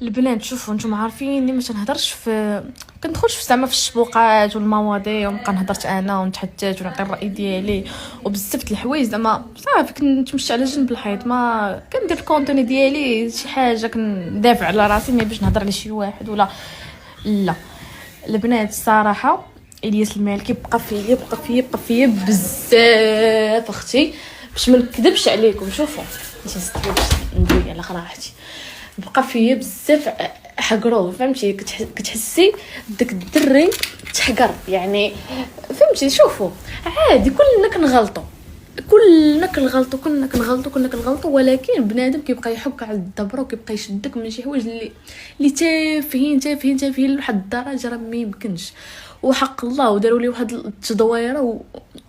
البنات شوفوا نتوما عارفين ما تنهضرش في كندخلش في زعما في الشبوقات والمواضيع ونبقى نهضرت انا ونتحجج ونعطي الراي ديالي وبزاف د الحوايج زعما صافي كنتمشي على جنب الحيط ما كندير الكونتوني ديالي شي حاجه كندافع على راسي ما باش نهضر على شي واحد ولا لا. البنات الصراحه الياس المالكي بقى فيا بزاف اختي باش ما نكذبش عليكم. شوفوا ندوي على راحتي بقى فيا بزاف حقرو فهمتي كتحسي داك الدري تحقر يعني فهمتي. شوفوا عادي كلنا كنغلطوا ولكن بنادم كيبقى يحك على الدبره وكيبقى يشدك من شي حوايج اللي تافهين لواحد الدرجه راه ما يمكنش. وحق الله وداروا لي واحد التدويره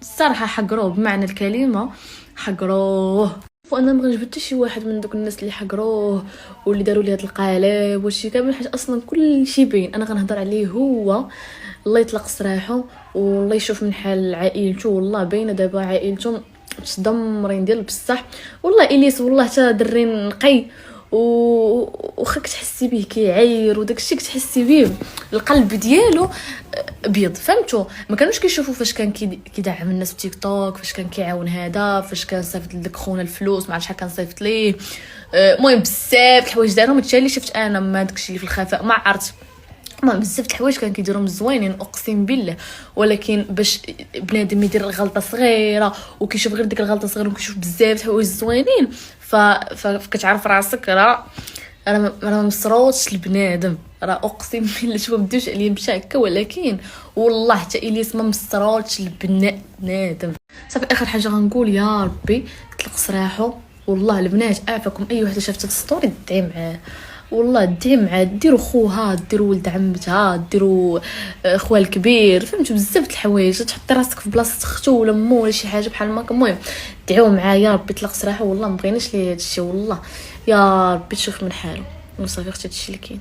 والصراحه حقروه بمعنى الكلمه حقروه. وانا ما غنجبد شي واحد من دوك الناس اللي حقروه واللي داروا لي هاد القالب وشي كامل حاجه اصلا كل شي باين. انا غنهضر عليه هو الله يطلق سراحه والله يشوف من حال عائلته. والله باينه دابا عائلته متدمرين ديال بصح. والله الياس والله حتى دري نقي وخاك تحسي به كيعاير وداكشي كتحسي به القلب ديالو ابيض فهمتوا. ما كانوش كيشوفوا فاش كان كيدعم الناس في تيك توك فاش كان كيعاون هذا فاش كان صيفط لك خونا الفلوس ما عرفتش شحال كان صيفط ليه. المهم بزاف الحوايج دارهم هادشي اللي شفت انا ما داكشي اللي في الخفاء ما عرفت ما بزاف الحوايج كان كيديرهم زوينين اقسم بالله. ولكن باش بنادم يدير الغلطه صغيره وكيشوف غير ديك الغلطه صغيره وكيشوف بزاف الحوايج زوينين فكتعرف راسك راه ما مسروتش البنادم راه اقسم بالله. شوف ما بديوش عليا مشى هكا ولكن والله حتى الياس ما مسروتش البنادم. صافي اخر حاجه غنقول يا ربي يطلق سراحه. والله البنات عافاكم اي وحده شافت الستوري دعي معاه والله دعي معاه ديروا خوها ديروا ولد عمتها ديروا خوها الكبير فهمتوا بزاف د الحوايج تحطي راسك في بلاصه اختو ولا مو ولا شي حاجه بحال هكا. المهم دعيو معاه يا ربي يطلق سراحه. والله ما بغيناش ليه هادشي والله يا ربي تشوف من حاله وصافي اختي هادشي اللي كاين.